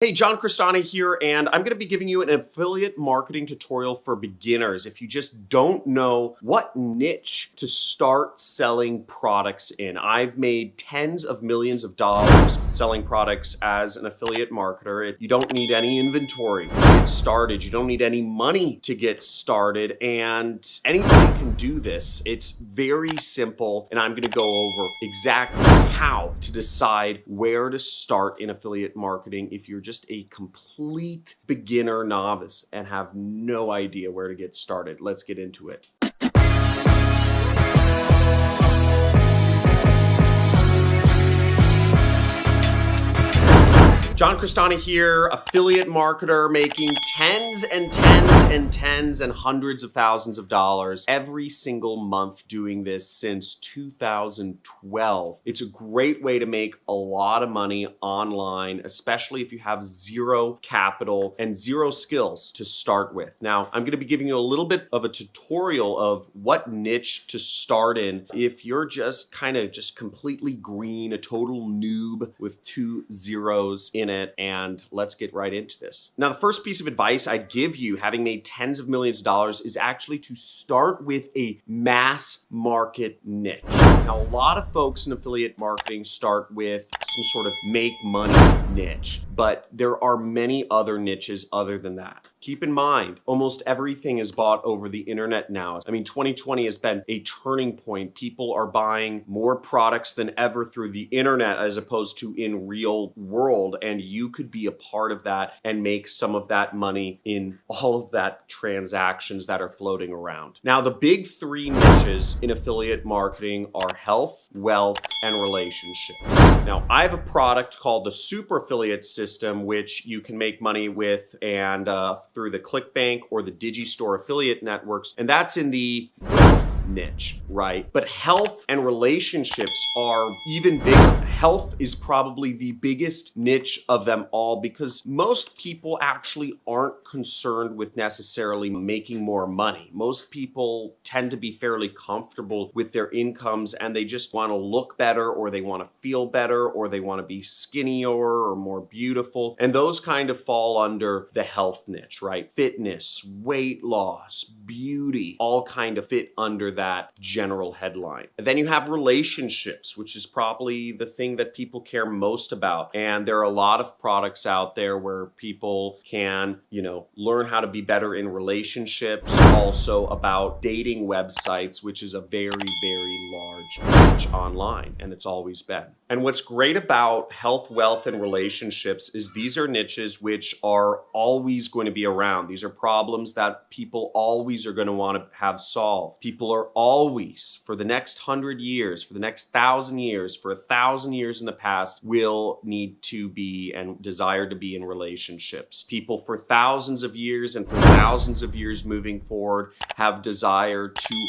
Hey, John Crestani here, and I'm going to be giving you an affiliate marketing tutorial for beginners. If you just don't know what niche to start selling products in. I've made tens of millions of dollars selling products as an affiliate marketer. You don't need any inventory to get started. You don't need any money to get started, and anybody can do this. It's very simple, and I'm going to go over exactly how to decide where to start in affiliate marketing if you're just a complete beginner novice and have no idea where to get started. Let's get into it. John Crestani here, affiliate marketer, making tens and hundreds of thousands of dollars every single month doing this since 2012. It's a great way to make a lot of money online, especially if you have zero capital and zero skills to start with. Now, I'm going to be giving you a little bit of a tutorial of what niche to start in if you're just completely green, a total noob with 2 zeros in it, and let's get right into this. Now, the first piece of advice I'd give you, having made tens of millions of dollars, is actually to start with a mass market niche. Now, a lot of folks in affiliate marketing start with some sort of make money niche, but there are many other niches other than that. Keep in mind, almost everything is bought over the internet now. I mean, 2020 has been a turning point. People are buying more products than ever through the internet as opposed to in real world. And you could be a part of that and make some of that money in all of that transactions that are floating around. Now, the big 3 niches in affiliate marketing are health, wealth, and relationships. Now, I have a product called the Super Affiliate System, which you can make money with and through the ClickBank or the Digistore affiliate networks, and that's in the niche, right? But health and relationships are even bigger. Health is probably the biggest niche of them all because most people actually aren't concerned with necessarily making more money. Most people tend to be fairly comfortable with their incomes and they just want to look better, or they want to feel better, or they want to be skinnier or more beautiful. And those kind of fall under the health niche, right? Fitness, weight loss, beauty, all kind of fit under that general headline. And then you have relationships, which is probably the thing that people care most about. And there are a lot of products out there where people can, learn how to be better in relationships. Also about dating websites, which is a very, very large niche online, and it's always been. And what's great about health, wealth, and relationships is these are niches which are always going to be around. These are problems that people always are going to want to have solved. People are always, for the next 100 years, for the next 1,000 years, for 1,000 years in the past, will need to be and desire to be in relationships. People for thousands of years and for thousands of years moving forward have desire to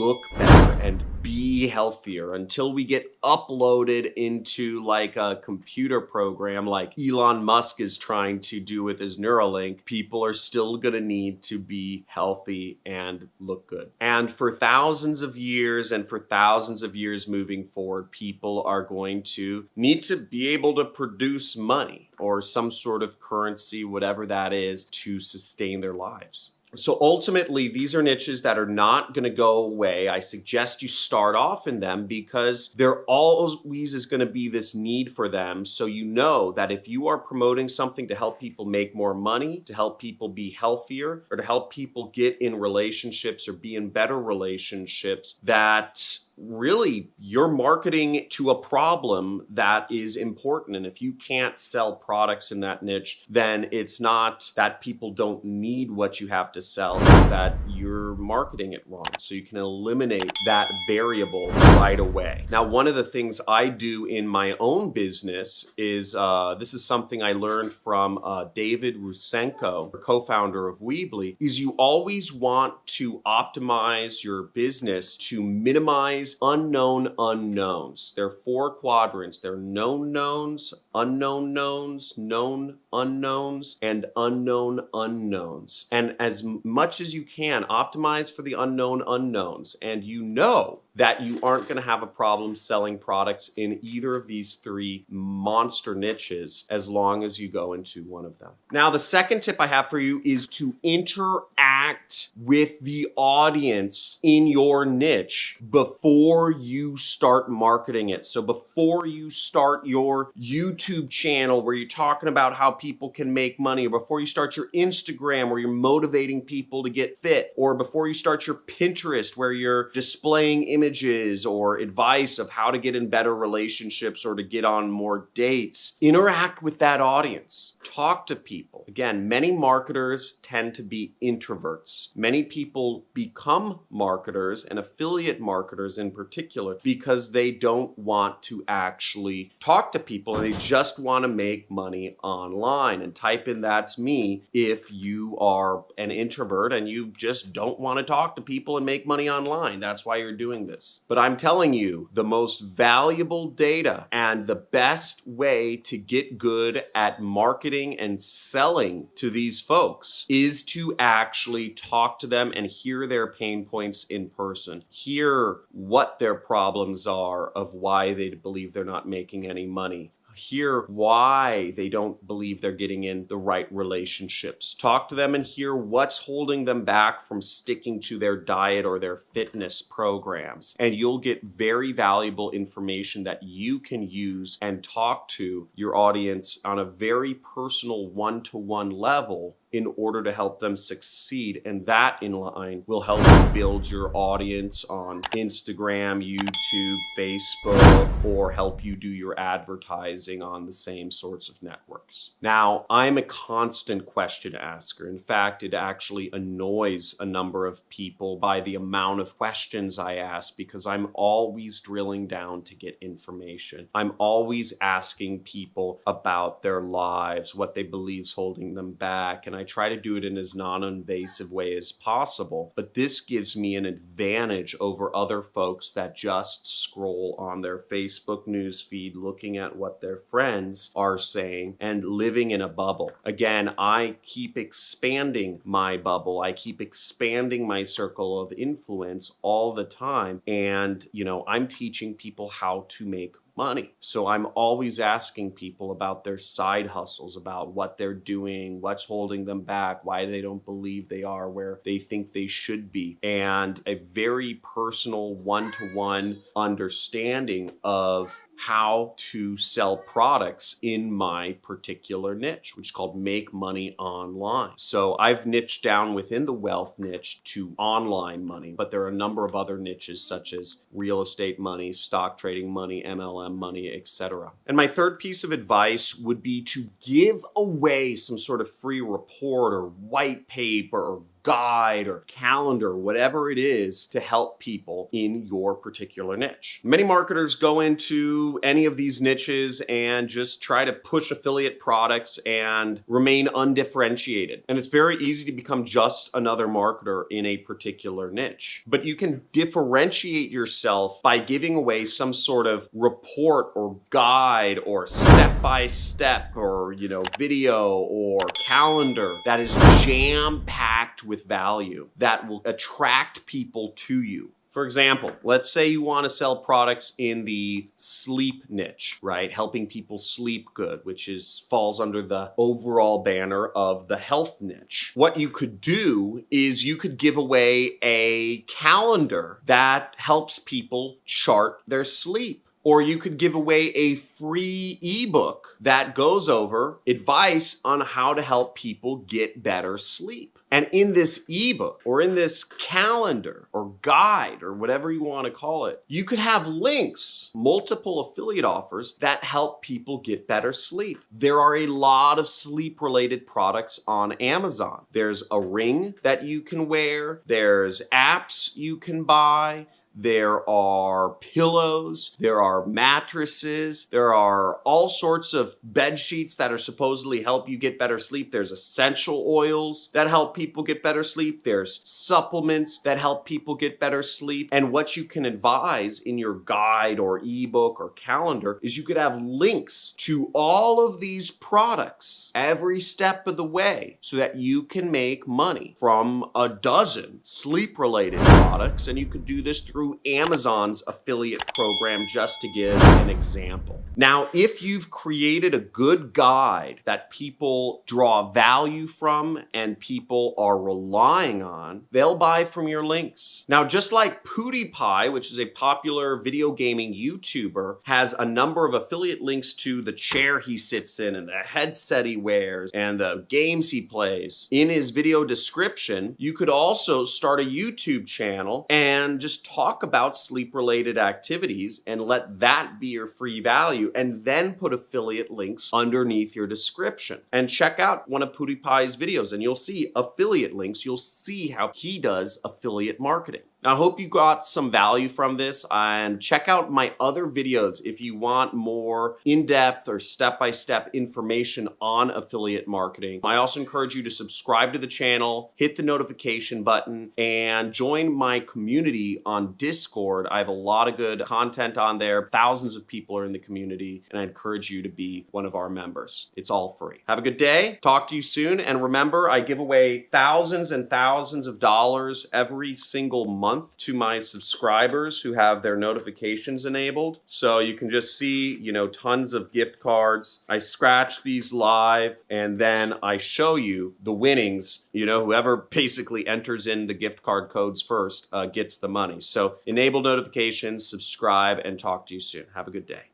look better and be healthier until we get uploaded into like a computer program like Elon Musk is trying to do with his Neuralink. People are still going to need to be healthy and look good. And for thousands of years and for thousands of years moving forward, people are going to need to be able to produce money or some sort of currency, whatever that is, to sustain their lives. So ultimately, these are niches that are not going to go away. I suggest you start off in them because there always is going to be this need for them. So you know that if you are promoting something to help people make more money, to help people be healthier, or to help people get in relationships or be in better relationships, that really you're marketing to a problem that is important. And if you can't sell products in that niche, then it's not that people don't need what you have to sell, it's that you're marketing it wrong. So you can eliminate that variable right away. Now, one of the things I do in my own business is, this is something I learned from David Rusenko, co-founder of Weebly, is you always want to optimize your business to minimize is unknown unknowns. There are 4 quadrants. There are known knowns, unknown knowns, known unknowns, and unknown unknowns. And as much as you can, optimize for the unknown unknowns. And you know that you aren't going to have a problem selling products in either of these 3 monster niches as long as you go into one of them. Now, the second tip I have for you is to interact with the audience in your niche before you start marketing it. So before you start your YouTube channel where you're talking about how people can make money, or before you start your Instagram where you're motivating people to get fit, or before you start your Pinterest where you're displaying images or advice of how to get in better relationships or to get on more dates, interact with that audience. Talk to people. Again, many marketers tend to be introverts. Many people become marketers, and affiliate marketers in particular, because they don't want to actually talk to people and they just want to make money online. And type in "that's me" if you are an introvert and you just don't want to talk to people and make money online. That's why you're doing this. But I'm telling you, the most valuable data and the best way to get good at marketing and selling to these folks is to actually talk to them and hear their pain points in person. Hear what their problems are of why they believe they're not making any money. Hear why they don't believe they're getting in the right relationships. Talk to them and hear what's holding them back from sticking to their diet or their fitness programs. And you'll get very valuable information that you can use and talk to your audience on a very personal one-to-one level in order to help them succeed. And that in line will help you build your audience on Instagram, YouTube, Facebook, or help you do your advertising on the same sorts of networks. Now, I'm a constant question asker. In fact, it actually annoys a number of people by the amount of questions I ask, because I'm always drilling down to get information. I'm always asking people about their lives, what they believe is holding them back, and I try to do it in as non-invasive way as possible. But this gives me an advantage over other folks that just scroll on their Facebook news feed looking at what their friends are saying and living in a bubble. Again, I keep expanding my bubble. I keep expanding my circle of influence all the time. And, I'm teaching people how to make money. So I'm always asking people about their side hustles, about what they're doing, what's holding them back, why they don't believe they are where they think they should be, and a very personal one-to-one understanding of how to sell products in my particular niche, which is called make money online. So I've niched down within the wealth niche to online money, but there are a number of other niches such as real estate money, stock trading money, MLM money, etc. And my third piece of advice would be to give away some sort of free report or white paper or guide or calendar, whatever it is, to help people in your particular niche. Many marketers go into any of these niches and just try to push affiliate products and remain undifferentiated. And it's very easy to become just another marketer in a particular niche. But you can differentiate yourself by giving away some sort of report or guide or step-by-step or, video or calendar that is jam-packed with value that will attract people to you. For example, let's say you want to sell products in the sleep niche, right? Helping people sleep good, which falls under the overall banner of the health niche. What you could do is you could give away a calendar that helps people chart their sleep. Or you could give away a free ebook that goes over advice on how to help people get better sleep. And in this ebook or in this calendar or guide or whatever you want to call it, you could have links, multiple affiliate offers that help people get better sleep. There are a lot of sleep-related products on Amazon. There's a ring that you can wear. There's apps you can buy. there are pillows, there are mattresses, there are all sorts of bed sheets that are supposedly help you get better sleep. There's essential oils that help people get better sleep. There's supplements that help people get better sleep. And what you can advise in your guide or ebook or calendar is you could have links to all of these products every step of the way so that you can make money from a dozen sleep-related products. And you could do this through Amazon's affiliate program, just to give an example. Now, if you've created a good guide that people draw value from and people are relying on, they'll buy from your links. Now, just like PewDiePie, which is a popular video gaming YouTuber, has a number of affiliate links to the chair he sits in and the headset he wears and the games he plays in his video description, you could also start a YouTube channel and just talk about sleep-related activities and let that be your free value, and then put affiliate links underneath your description. And check out one of PewDiePie's videos and you'll see affiliate links. You'll see how he does affiliate marketing. Now, I hope you got some value from this, and check out my other videos if you want more in-depth or step-by-step information on affiliate marketing. I also encourage you to subscribe to the channel, hit the notification button, and join my community on Discord. I have a lot of good content on there. Thousands of people are in the community, and I encourage you to be one of our members. It's all free. Have a good day. Talk to you soon. And remember, I give away thousands and thousands of dollars every single month to my subscribers who have their notifications enabled. So you can just see, tons of gift cards. I scratch these live and then I show you the winnings. Whoever basically enters in the gift card codes first gets the money. So enable notifications, subscribe, and talk to you soon. Have a good day.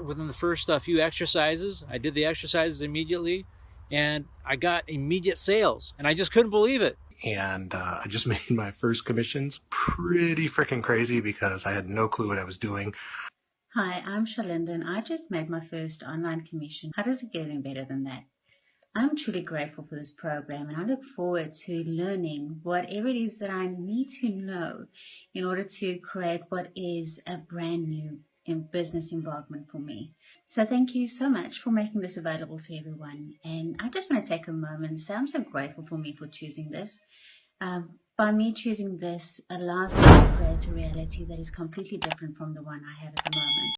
Within the first few exercises, I did the exercises immediately and I got immediate sales and I just couldn't believe it. And I just made my first commissions. Pretty freaking crazy because I had no clue what I was doing. Hi, I'm Shalinda and I just made my first online commission. How does it get any better than that? I'm truly grateful for this program and I look forward to learning whatever it is that I need to know in order to create what is a brand new business embarkment for me. So thank you so much for making this available to everyone. And I just want to take a moment and say I'm so grateful for me for choosing this. By me choosing this allows me to create a reality that is completely different from the one I have at the moment.